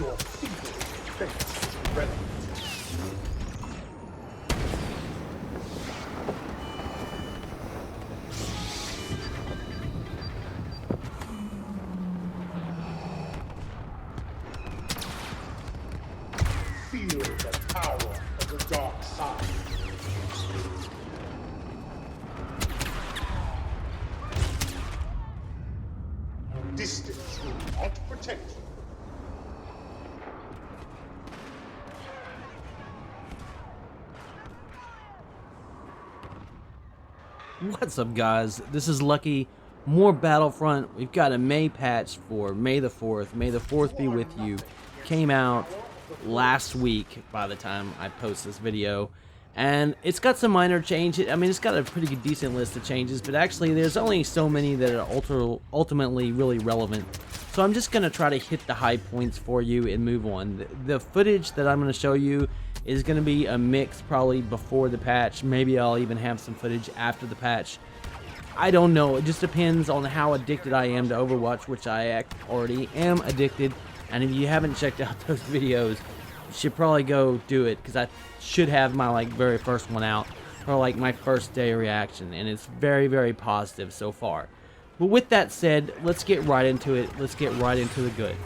Your single defense is irrelevant. Feel the power of the dark side. Distance will not protect you. What's up, guys? This is Lucky. More Battlefront. We've got a May patch for May the 4th. May the 4th be with you. Came out last week by the time I post this video. And it's got some minor changes. I mean, it's got a pretty good, decent list of changes, but actually there's only so many that are ultimately really relevant. So I'm just going to try to hit the high points for you and move on. The footage that I'm going to show you is going to be a mix probably before the patch. Maybe I'll even have some footage after the patch. I don't know. It just depends on how addicted I am to Overwatch, which I already am addicted. And if you haven't checked out those videos, you should probably go do it, because I should have my very first one out, or my first day reaction, and it's very, very positive so far. But with that said, let's get right into it. Let's get right into the goods.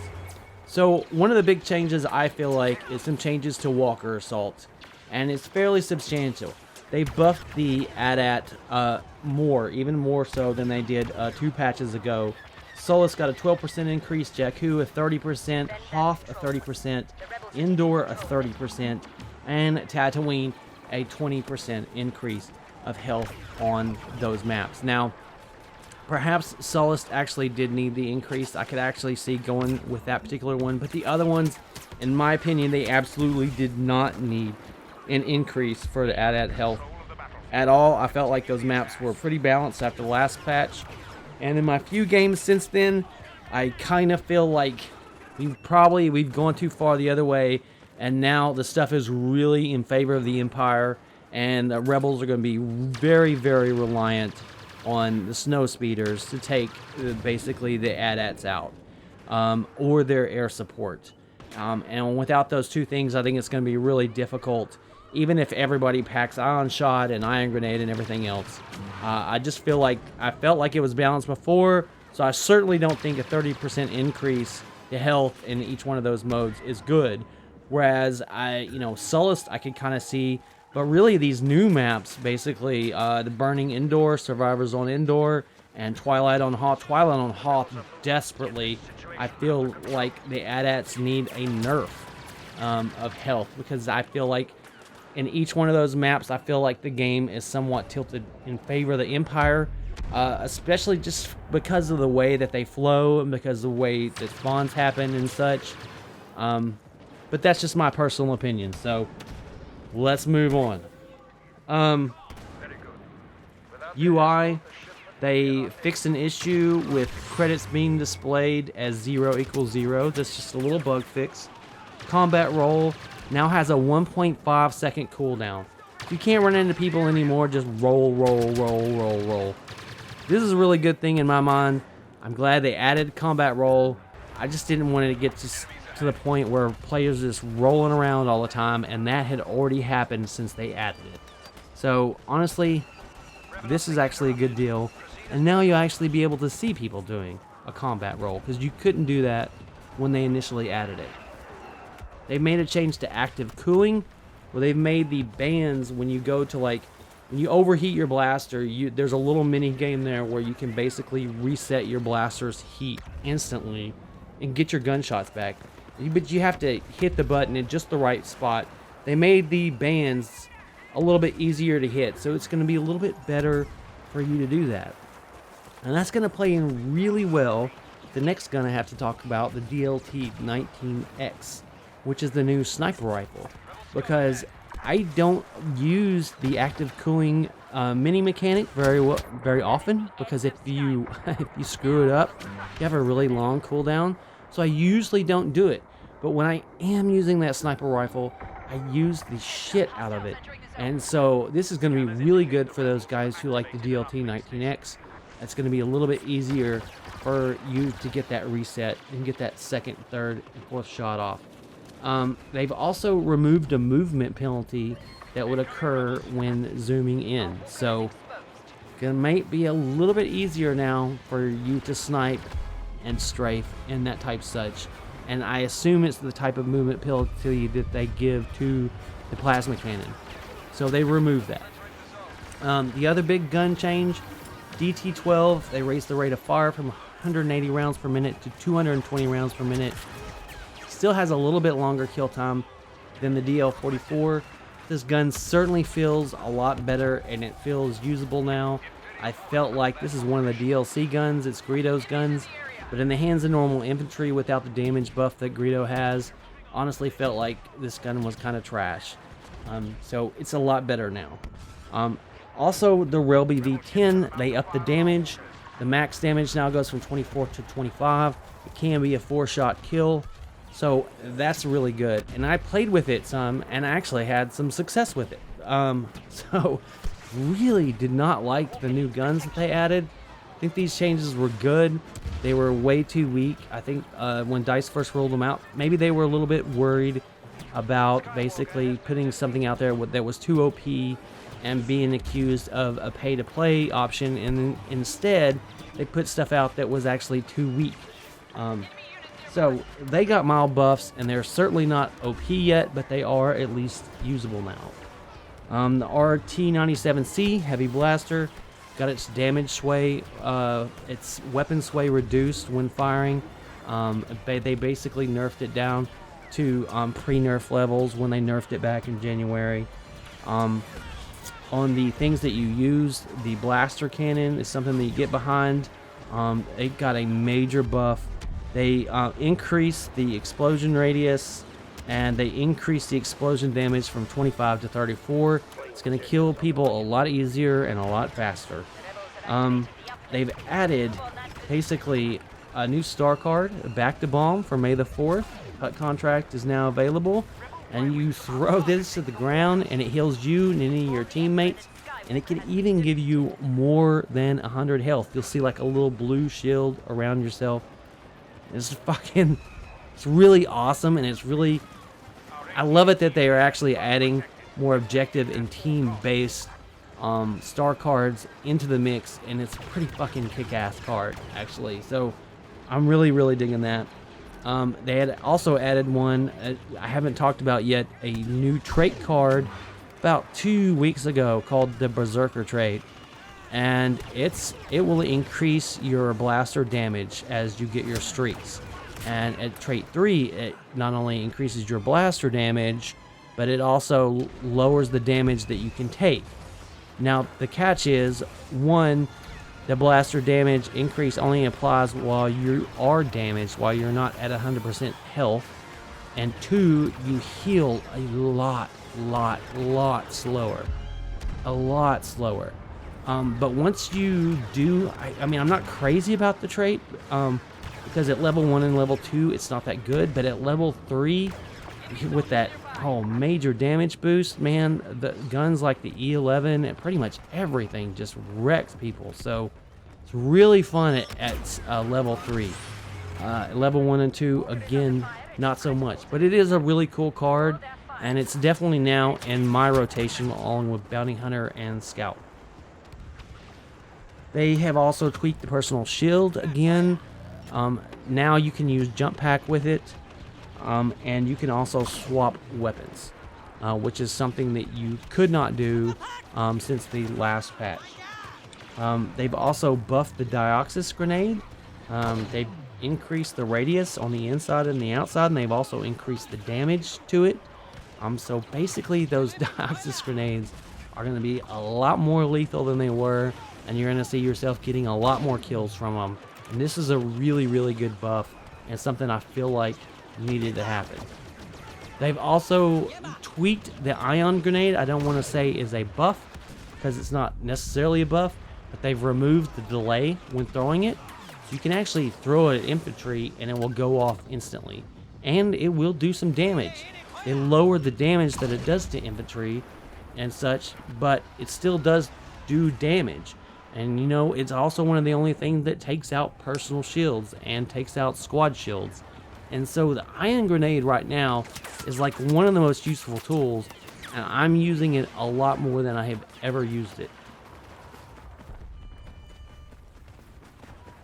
So one of the big changes I feel like is some changes to Walker Assault, and it's fairly substantial. They buffed the AT-AT more, even more so than they did 2 patches ago. Sollust got a 12% increase, Jakku a 30%, Hoth a 30%, Endor a 30%, and Tatooine a 20% increase of health on those maps. Now, perhaps Sollust actually did need the increase. I could actually see going with that particular one, but the other ones, in my opinion, they absolutely did not need an increase for the AT-AT health at all. I felt like those maps were pretty balanced after the last patch. And in my few games since then, I kind of feel like we've gone too far the other way, and now the stuff is really in favor of the Empire, and the Rebels are going to be very, very reliant on the snow speeders to take basically the AT-ATs out, or their air support. And without those two things, I think it's going to be really difficult, even if everybody packs Ion Shot and Ion Grenade and everything else. I felt like it was balanced before, so I certainly don't think a 30% increase to health in each one of those modes is good. Whereas Sollust I could kind of see, but really these new maps, basically the Burning Endor, Survivors on Endor, and Twilight on Hoth. Twilight on Hoth desperately, I feel like the AT-ATs need a nerf of health, because I feel like in each one of those maps, I feel like the game is somewhat tilted in favor of the Empire, especially just because of the way that they flow and because of the way that spawns happen and such. But that's just my personal opinion, so let's move on. UI, they fixed an issue with credits being displayed as 0 equals 0. That's just a little bug fix. Combat roll now has a 1.5 second cooldown. You can't run into people anymore, just roll, roll, roll, roll, roll. This is a really good thing in my mind. I'm glad they added combat roll. I just didn't want it to get to the point where players are just rolling around all the time, and that had already happened since they added it. So honestly, this is actually a good deal, and now you'll actually be able to see people doing a combat roll, because you couldn't do that when they initially added it. They made a change to active cooling, where they've made the bands when you go to when you overheat your blaster, there's a little mini game there where you can basically reset your blaster's heat instantly and get your gunshots back. But you have to hit the button in just the right spot. They made the bands a little bit easier to hit, so it's going to be a little bit better for you to do that. And that's going to play in really well with the next gun I have to talk about, the DLT-19X, which is the new sniper rifle, because I don't use the active cooling mini mechanic very often, because if you screw it up, you have a really long cooldown. So I usually don't do it. But when I am using that sniper rifle, I use the shit out of it. And so this is going to be really good for those guys who like the DLT-19X. It's going to be a little bit easier for you to get that reset and get that second, third, and fourth shot off. They've also removed a movement penalty that would occur when zooming in. So it might be a little bit easier now for you to snipe and strafe and that type such. And I assume it's the type of movement penalty that they give to the plasma cannon. So they removed that. The other big gun change, DT-12, they raised the rate of fire from 180 rounds per minute to 220 rounds per minute. Still has a little bit longer kill time than the DL-44. This gun certainly feels a lot better and it feels usable now. I felt like this is one of the DLC guns, it's Greedo's guns, but in the hands of normal infantry without the damage buff that Greedo has, honestly felt like this gun was kind of trash. So it's a lot better now. Also, the Relby V-10, they upped the damage. The max damage now goes from 24 to 25. It can be a 4-shot kill. So that's really good. And I played with it some and actually had some success with it. So really did not like the new guns that they added. I think these changes were good. They were way too weak. I think when DICE first rolled them out, maybe they were a little bit worried about basically putting something out there that was too OP and being accused of a pay-to-play option, and instead they put stuff out that was actually too weak. So they got mild buffs, and they're certainly not OP yet, but they are at least usable now. The RT-97C Heavy Blaster got its damage sway, its weapon sway reduced when firing. They basically nerfed it down to pre-nerf levels when they nerfed it back in January. On the things that you use, the blaster cannon is something that you get behind. It got a major buff. They increased the explosion radius, and they increased the explosion damage from 25 to 34. It's going to kill people a lot easier and a lot faster. They've added basically a new star card, Back to Bomb for May the 4th. Hut contract is now available, and you throw this to the ground and it heals you and any of your teammates, and it can even give you more than 100 health. You'll see like a little blue shield around yourself. It's really awesome, and I love it that they are actually adding more objective and team-based star cards into the mix, and it's a pretty fucking kick-ass card, actually. So I'm really digging that. They had also added one I haven't talked about yet, a new trait card about 2 weeks ago called the Berserker trait, and it will increase your blaster damage as you get your streaks. And at trait 3, it not only increases your blaster damage, but it also lowers the damage that you can take. Now the catch is, 1, the blaster damage increase only applies while you are damaged, while you're not at 100% health. And 2, you heal a lot slower. A lot slower. But once you do, I mean, I'm not crazy about the trait, because at level 1 and level 2, it's not that good. But at level 3, with that major damage boost, man, the guns like the E11 and pretty much everything just wrecks people. So it's really fun at level 3. Level 1 and 2, again, not so much. But it is a really cool card, and it's definitely now in my rotation along with Bounty Hunter and Scout. They have also tweaked the personal shield again. Now you can use jump pack with it, and you can also swap weapons, which is something that you could not do since the last patch. They've also buffed the Dioxis Grenade. They've increased the radius on the inside and the outside, and they've also increased the damage to it. So basically those Dioxis Grenades are going to be a lot more lethal than they were, and you're going to see yourself getting a lot more kills from them. And this is a really good buff, and something I feel like needed to happen. They've also tweaked the Ion Grenade. I don't want to say is a buff, because it's not necessarily a buff, but they've removed the delay when throwing it. So you can actually throw it at infantry, and it will go off instantly. And it will do some damage. They lowered the damage that it does to infantry and such, but it still does do damage. And you know, it's also one of the only things that takes out personal shields and takes out squad shields. And so the ion grenade right now is like one of the most useful tools, and I'm using it a lot more than I have ever used it.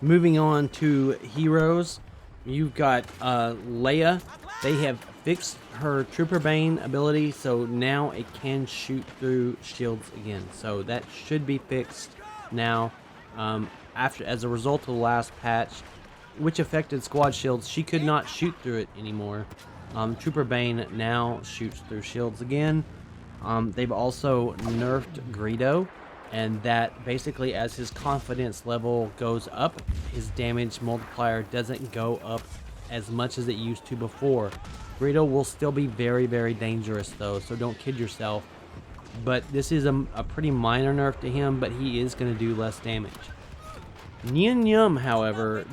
Moving on to heroes, you've got Leia. They have fixed her Trooper Bane ability, so now it can shoot through shields again. So that should be fixed now. As a result of the last patch, which affected squad shields, she could not shoot through it anymore. Trooper Bane now shoots through shields again. They've also nerfed Greedo, and that basically, as his confidence level goes up, his damage multiplier doesn't go up as much as it used to before. Greedo will still be very, very dangerous though, so don't kid yourself. But this is a pretty minor nerf to him, but he is going to do less damage. Nien Yum, however,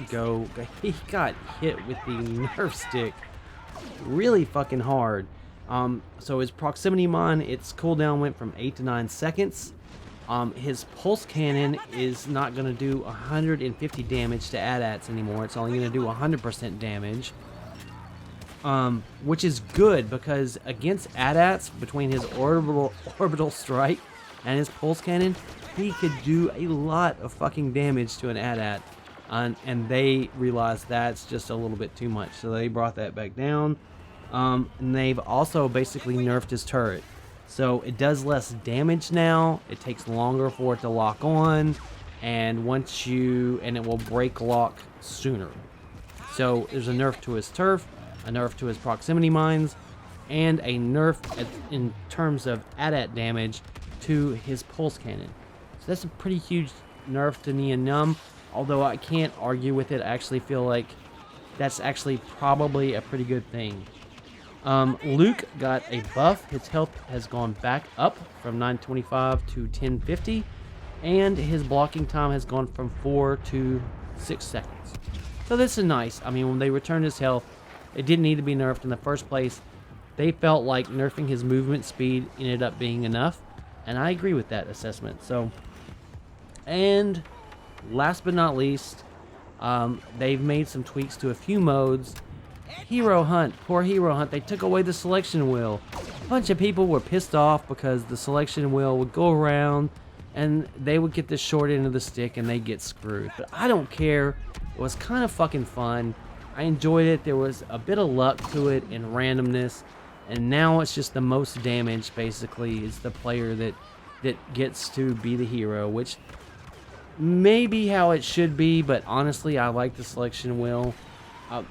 he got hit with the nerf stick really fucking hard. So his proximity mine, its cooldown went from 8 to 9 seconds. His pulse cannon is not going to do 150 damage to AT-ATs anymore. It's only going to do 100% damage. Which is good, because against AT-ATs, between his orbital strike and his pulse cannon, he could do a lot of fucking damage to an AT-AT. And they realized that's just a little bit too much, so they brought that back down. And they've also basically nerfed his turret. So it does less damage now, it takes longer for it to lock on, and it will break lock sooner. So there's a nerf to his turf, a nerf to his proximity mines, and a nerf in terms of AT-AT damage to his pulse cannon. So that's a pretty huge nerf to Nien Nunb, although I can't argue with it. I actually feel like that's actually probably a pretty good thing. Luke got a buff. His health has gone back up from 925 to 1050, and his blocking time has gone from 4 to 6 seconds. So this is nice. I mean, when they returned his health, it didn't need to be nerfed in the first place. They felt like nerfing his movement speed ended up being enough, and I agree with that assessment. So, and last but not least, they've made some tweaks to a few modes. Hero Hunt, poor Hero Hunt, they took away the selection wheel. A bunch of people were pissed off because the selection wheel would go around and they would get the short end of the stick and they'd get screwed. But I don't care. It was kind of fucking fun. I enjoyed it. There was a bit of luck to it and randomness, and now it's just the most damage basically is the player that gets to be the hero, which may be how it should be, but honestly I like the selection wheel.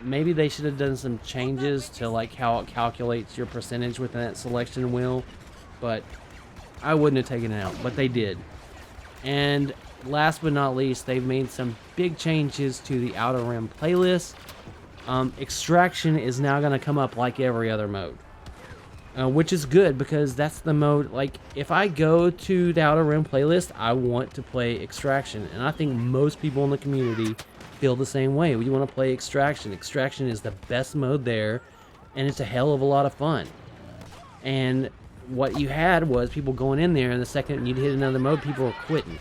Maybe they should have done some changes to like how it calculates your percentage within that selection wheel, but I wouldn't have taken it out, but they did. And last but not least, they've made some big changes to the Outer Rim playlist. Extraction is now going to come up like every other mode, which is good because that's the mode. Like, if I go to the Outer Rim playlist, I want to play Extraction, and I think most people in the community feel the same way. We want to play Extraction. Extraction is the best mode there, and it's a hell of a lot of fun. And what you had was people going in there, and the second you'd hit another mode, people were quitting.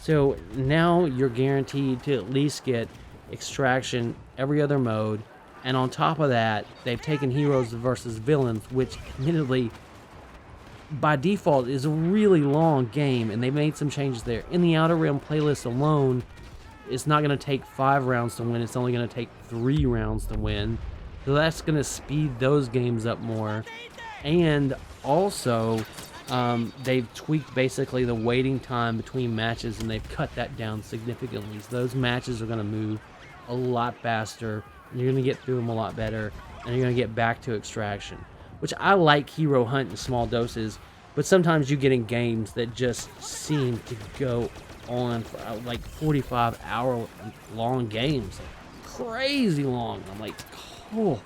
So now you're guaranteed to at least get Extraction every other mode, and on top of that, they've taken heroes versus villains, which admittedly by default is a really long game, and they made some changes there. In the Outer Rim playlist alone, it's not going to take 5 rounds to win, it's only going to take 3 rounds to win. So that's going to speed those games up more. And also, they've tweaked basically the waiting time between matches, and they've cut that down significantly. So those matches are going to move a lot faster, and you're going to get through them a lot better, and you're going to get back to Extraction. Which I like Hero Hunt in small doses, but sometimes you get in games that just seem to go on for like 45-hour long games, crazy long. I'm like, oh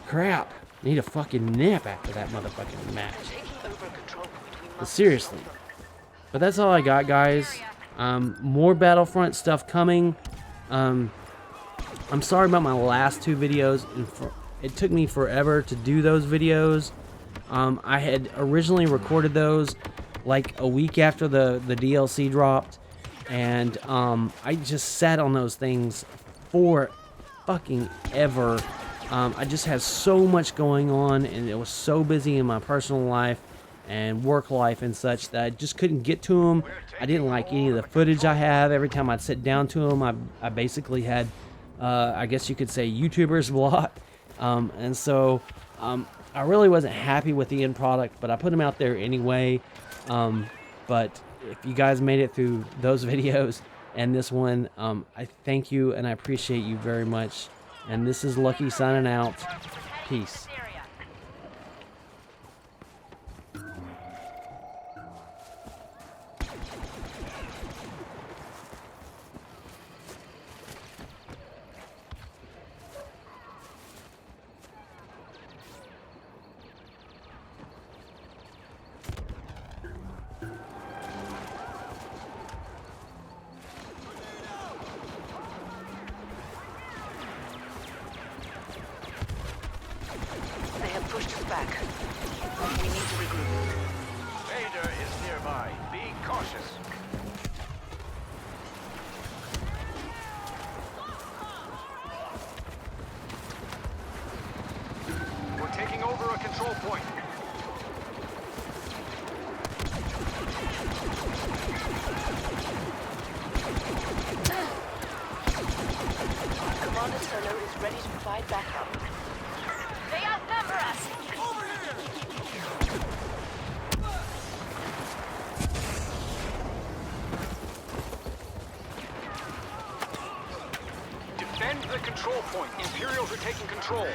crap, I need a fucking nap after that motherfucking match. But seriously. But that's all I got, guys. More Battlefront stuff coming. I'm sorry about my last 2 videos. It took me forever to do those videos. I had originally recorded those like a week after the DLC dropped, and I just sat on those things for fucking ever. I just had so much going on, and it was so busy in my personal life and work life and such that I just couldn't get to them. I didn't like any of the footage I have. Every time I'd sit down to them, I basically had, I guess you could say, YouTuber's block. And so I really wasn't happy with the end product, but I put them out there anyway. But if you guys made it through those videos and this one, I thank you and I appreciate you very much. And this is Lucky signing out. Peace. They have pushed us back. We need to regroup. Vader is nearby. Be cautious. We're taking over a control point. Commander Solo is ready to provide backup. They outnumber us! Defend the control point. Imperials are taking control.